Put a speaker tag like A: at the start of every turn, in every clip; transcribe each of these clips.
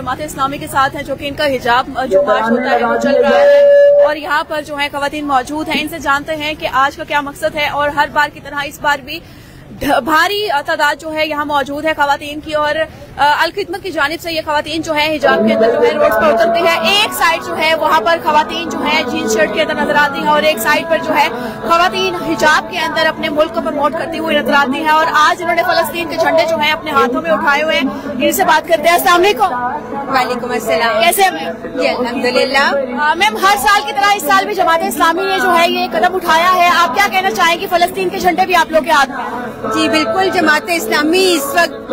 A: जमात इस्लामी के साथ हैं, जो कि इनका हिजाब जो मार्च होता है वो चल रहा है और यहाँ पर जो है खवातीन मौजूद हैं। इनसे जानते हैं कि आज का क्या मकसद है और हर बार की तरह इस बार भी भारी तादाद जो है यहाँ मौजूद है खवातीन की। और अल खिदमत की जानिब से ये खवातीन जो है हिजाब के अंदर जो है रोड पर उतरती है। एक साइड जो है वहाँ पर खवातीन जो है जीन्स शर्ट के अंदर नजर आती है और एक साइड पर जो है खवातीन हिजाब के अंदर अपने मुल्क को प्रमोट करती हुई नजर आती है। और आज इन्होंने फलस्तीन के झंडे जो है अपने हाथों में उठाए हुए हैं। इनसे बात करते हैं। अस्सलाम वालेकुम।
B: वालेकुम अस्सलाम।
A: कैसे हैं मैम?
B: जी अल्हम्दुलिल्लाह।
A: मैम, हर साल की तरह इस साल भी जमात इस्लामी ने जो है ये कदम उठाया है, आप क्या कहना चाहेंगी? फलस्तीन के झंडे भी आप लोग के हाथ में।
B: जी बिल्कुल, जमात इस्लामी इस वक्त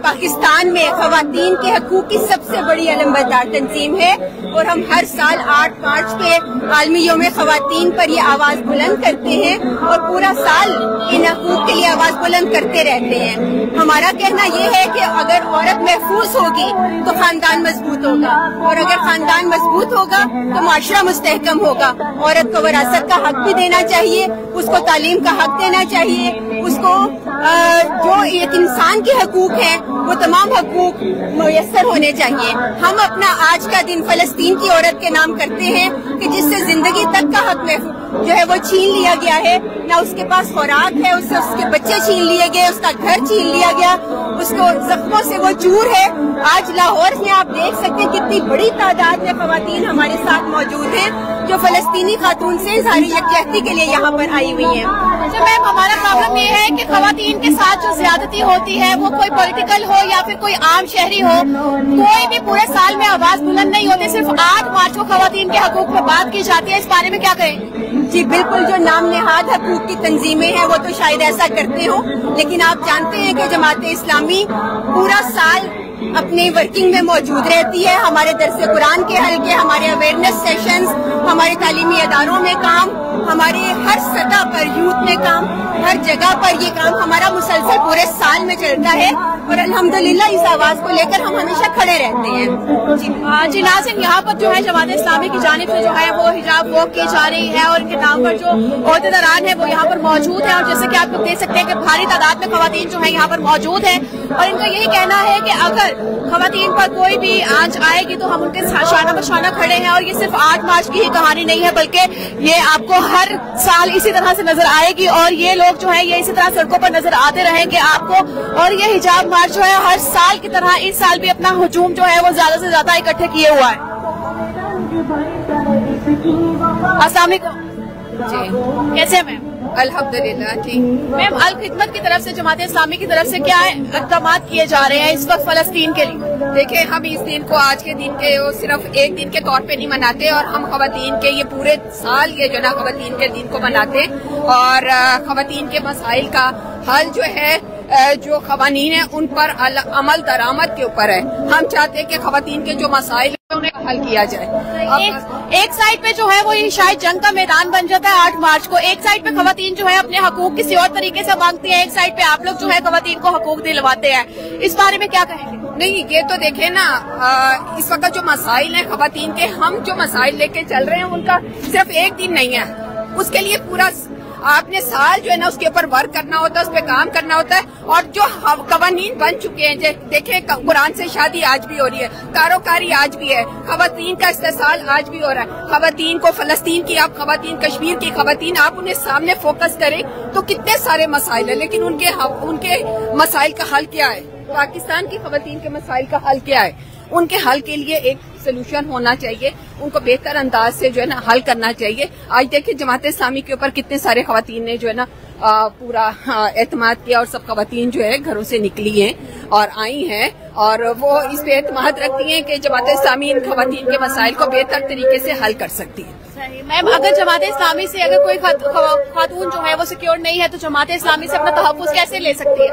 B: पाकिस्तान में खवातीन के हकूक की सबसे बड़ी अलमबरदार तंजीम है और हम हर साल 8 मार्च के आलमी यौम खवातीन पर ये आवाज बुलंद करते हैं और पूरा साल इन हकूक के लिए आवाज बुलंद करते रहते हैं। हमारा कहना ये है कि अगर औरत महफूज होगी तो खानदान मजबूत होगा और अगर खानदान मजबूत होगा तो माशरा मुस्तहकम होगा। औरत को विरासत का हक भी देना चाहिए, उसको तालीम का हक देना चाहिए, उसको जो एक इंसान के हकूक हैं वो तमाम हकूक मुयस्सर होने चाहिए। हम अपना आज का दिन फलस्तीन की औरत के नाम करते हैं कि जिससे जिंदगी तक का हक जो है वो छीन लिया गया है, ना उसके पास खुराक है, उससे उसके बच्चे छीन लिए गए, उसका घर छीन लिया गया, उसको जख्मों से वो चूर है। आज लाहौर में आप देख सकते हैं कितनी बड़ी तादाद में खवातीन हमारे साथ मौजूद हैं जो फलस्तीनी खातून से इज़हारी यकजहती के लिए यहाँ पर आई हुई हैं।
A: अच्छा मैम, हमारा प्रॉब्लम ये है कि खवातीन के साथ जो ज्यादती होती है वो कोई पॉलिटिकल हो या फिर कोई आम शहरी हो, कोई भी पूरे साल में आवाज बुलंद नहीं होती। सिर्फ 8 मार्च को खवातीन के हकूक पर बात की जाती है। इस बारे में क्या कहें?
B: जी बिल्कुल, जो नाम नेहाद हकूक की तंजीमें हैं वो तो शायद ऐसा करते हो, लेकिन आप जानते हैं कि जमात इस्लामी पूरा साल अपनी वर्किंग में मौजूद रहती है। हमारे दरसे कुरान के हल्के, हमारे अवेयरनेस सेशंस, हमारे तालीमी अदारों में काम, हमारे हर सतह पर यूथ में काम, हर जगह पर ये काम हमारा मुसलसल पूरे साल में चलता है और अल्हम्दुलिल्लाह इस आवाज को लेकर हम हमेशा खड़े रहते हैं।
A: जी नाज़रीन, यहाँ पर जो है जमात इस्लामी की जानिब से जो है वो हिजाब वॉक की जा रही है और इनके नाम पर जो ओहदेदारान है वो यहाँ पर मौजूद है। और जैसे कि आप लोग देख सकते हैं कि भारी तादाद में खवातीन जो है यहाँ पर मौजूद है और इनका यही कहना है कि अगर खवातीन पर कोई भी आंच आएगी तो हम उनके शाना बशाना खड़े हैं। और ये सिर्फ 8 मार्च की ही कहानी नहीं है, बल्कि ये आपको हर साल इसी तरह से नजर आएगी और ये लोग जो है ये इसी तरह सड़कों पर नजर आते रहेंगे आपको। और ये हिजाब मार्च जो है हर साल की तरह इस साल भी अपना हुजूम जो है वो ज्यादा से ज्यादा इकट्ठे किए हुआ है। अस्सलाम वालेकुम।
B: जी
A: कैसे हैं मैम?
B: अल्हम्दुलिल्लाह ठीक।
A: मैम, अल खिदमत की तरफ से, जमात इस्लामी की तरफ से क्या इक़दाम किए जा रहे हैं इस वक्त फलस्तीन के लिए?
C: देखिए, हम इस दिन को आज के दिन के सिर्फ एक दिन के तौर पे नहीं मनाते और हम खवातीन के ये पूरे साल ये जो ना खवातीन के दिन को मनाते और खवातीन के मसाइल का हल जो है जो खवानीन है उन पर अमल दरामद के ऊपर है। हम चाहते हैं कि खवातीन के जो मसाइल है उन्हें हल किया जाए।
A: एक साइड पे जो है वो ये शायद जंग का मैदान बन जाता है 8 मार्च को, एक साइड पे खवातीन जो है अपने हकूक किसी और तरीके से मांगती है, एक साइड पे आप लोग जो है खवातीन को हकूक दिलवाते हैं। इस बारे में क्या कहेंगे?
C: नहीं, ये तो देखे ना, इस वक्त जो मसाइल है खवातीन के, हम जो मसाइल लेके चल रहे हैं उनका सिर्फ एक दिन नहीं है, उसके लिए पूरा आपने साल जो है ना उसके ऊपर वर्क करना होता है, उस पर काम करना होता है। और जो कवानीन बन चुके हैं, देखे कुरान से शादी आज भी हो रही है, कारोकारी आज भी है, खवातीन का इस्तेसाल आज भी हो रहा है। खवातीन को फलस्तीन की, आप खवातीन कश्मीर की खवातीन, आप उन्हें सामने फोकस करें तो कितने सारे मसाइल है, लेकिन उनके मसाइल का हल क्या है? पाकिस्तान की खवातीन के मसाइल का हल क्या है? उनके हल के लिए एक सोल्यूशन होना चाहिए, उनको बेहतर अंदाज से जो है ना हल करना चाहिए। आज देखिए जमात इस्लामी के ऊपर कितने सारे खवातीन ने जो है ना पूरा एतमाद किया और सब खवातीन जो है घरों से निकली हैं और आई हैं और वो इस पे एतमाद रखती हैं कि जमात इस्लामी इन खवातीन के मसाइल को बेहतर तरीके से हल कर सकती है।
A: मैम, अगर जमात इस्लामी से अगर कोई खातून जो है वो सिक्योर नहीं है तो जमात इस्लामी से अपना तहफ़्फ़ुज़ कैसे ले सकती है?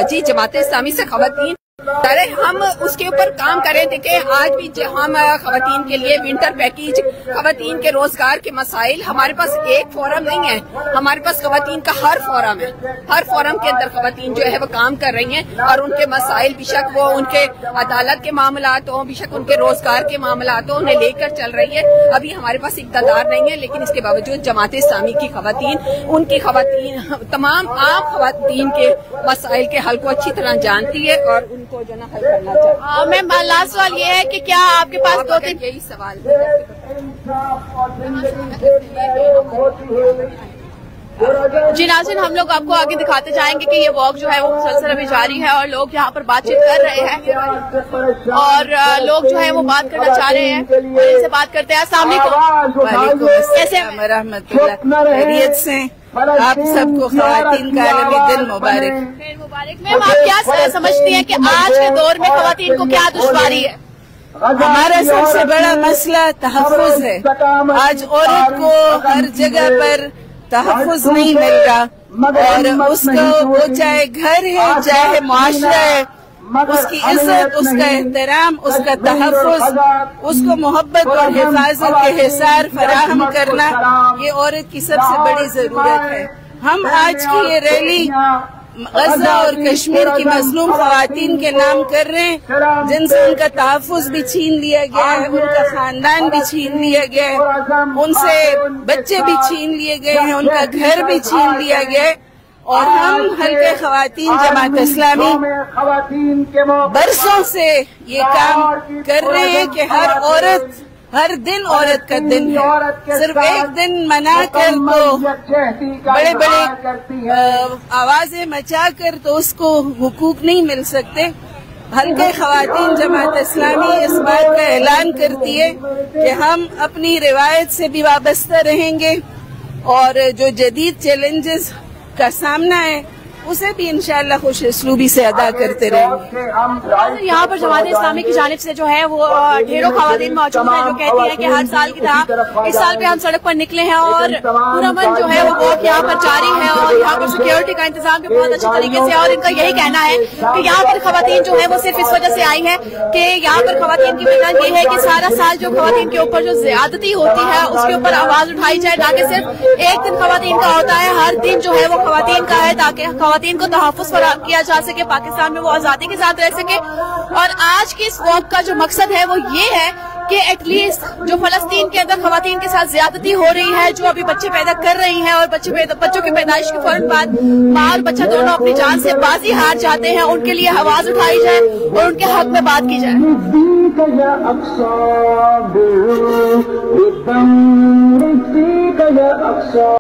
C: जी, जमात इस्लामी से खवातीन हम उसके ऊपर काम करें। देखे, आज भी हम खवातीन के लिए विंटर पैकेज, खवातीन के रोजगार के मसाइल, हमारे पास एक फोरम नहीं है, हमारे पास खवातीन का हर फोरम है। हर फोरम के अंदर खवातीन जो है वो काम कर रही हैं और उनके मसाइल, बेशक वो उनके अदालत के मामलात हो, बेशक उनके रोजगार के मामलात हो, उन्हें लेकर चल रही है। अभी हमारे पास इक़्तिदार नहीं है, लेकिन इसके बावजूद जमात इस्लामी की खवातीन, उनकी खवातीन तमाम आम खवातीन के मसाइल के हल को अच्छी तरह जानती है और کو جو نا حل کرنا چاہتے ہیں.
A: میم لاسٹ سوال یہ ہے کہ کیا آپ کے پاس 2-3
C: یہی سوال
A: جی ناظرین، ہم لوگ آپ کو آگے دکھاتے جائیں گے کہ یہ واک جو ہے وہ مسلسل ابھی جاری ہے اور لوگ یہاں پر بات چیت کر رہے ہیں اور لوگ جو ہے وہ بات کرنا چاہ رہے ہیں اور ان سے بات کرتے ہیں. السلام علیکم.
C: وعلیکم السلام ورحمۃ اللہ. خیریت سے آپ سب کو خواتین کا عالمی دن مبارک.
A: میم آپ کیا سمجھتی ہیں کہ آج کے دور میں خواتین کو کیا دشواری ہے؟
C: ہمارا سب سے بڑا مسئلہ تحفظ ہے. آج عورت کو ہر جگہ پر تحفظ نہیں مل رہا اور اس کو وہ چاہے گھر ہے چاہے معاشرہ ہے، اس کی عزت، اس کا احترام، اس کا تحفظ، اس کو محبت اور حفاظت کے حصار فراہم کرنا یہ عورت کی سب سے بڑی ضرورت ہے. ہم آج کی یہ ریلی غزہ اور کشمیر کی مظلوم خواتین کے نام کر رہے ہیں جن سے ان کا تحفظ بھی چھین لیا گیا ہے، ان کا خاندان بھی چھین لیا گیا ہے، ان سے بچے بھی چھین لیے گئے ہیں، ان کا گھر بھی چھین لیا گیا ہے. اور ہم حلقہ خواتین جماعت اسلامی برسوں سے یہ کام کر رہے ہیں کہ ہر دن عورت کا دن ہے. صرف ایک دن منا کر تو بڑے بڑے آوازیں مچا کر تو اس کو حقوق نہیں مل سکتے. حلقہ خواتین جماعت اسلامی اس بات کا اعلان کرتی ہے کہ ہم اپنی روایت سے بھی وابستہ رہیں گے اور جو جدید چیلنجز کا سامنا ہے اسے بھی انشاءاللہ خوش اسلوبی سے ادا کرتے رہیں گے.
A: یہاں پر جماعت اسلامی کی جانب سے جو ہے وہ ڈھیروں خواتین موجود ہیں جو کہتی ہیں کہ ہر سال کی طرح اس سال بھی ہم سڑک پر نکلے ہیں اور پرامن جو ہے وہ واک یہاں پر جاری ہے اور یہاں پر سیکیورٹی کا انتظام بھی بہت اچھے طریقے سے ہے. اور ان کا یہی کہنا ہے کہ یہاں پر خواتین جو ہے وہ صرف اس وجہ سے آئی ہیں کہ یہاں پر خواتین کی وجہ یہ ہے کہ سارا سال جو خواتین کے اوپر جو زیادتی ہوتی ہے اس کے اوپر آواز اٹھائی جائے، نہ کہ صرف ایک دن خواتین کا ہوتا ہے. ہر دن جو ہے وہ خواتین کا ہے تاکہ خواتین کو تحفظ فراہم کیا جا سکے، پاکستان میں وہ آزادی کے ساتھ رہ سکے. اور آج کی اس واک کا جو مقصد ہے وہ یہ ہے کہ ایٹ لیسٹ جو فلسطین کے اندر خواتین کے ساتھ زیادتی ہو رہی ہے، جو ابھی بچے پیدا کر رہی ہیں اور بچوں کی پیدائش کے فوراً بعد ماں اور بچہ دونوں اپنی جان سے بازی ہار جاتے ہیں، ان کے لیے آواز اٹھائی جائے اور ان کے حق میں بات کی جائے.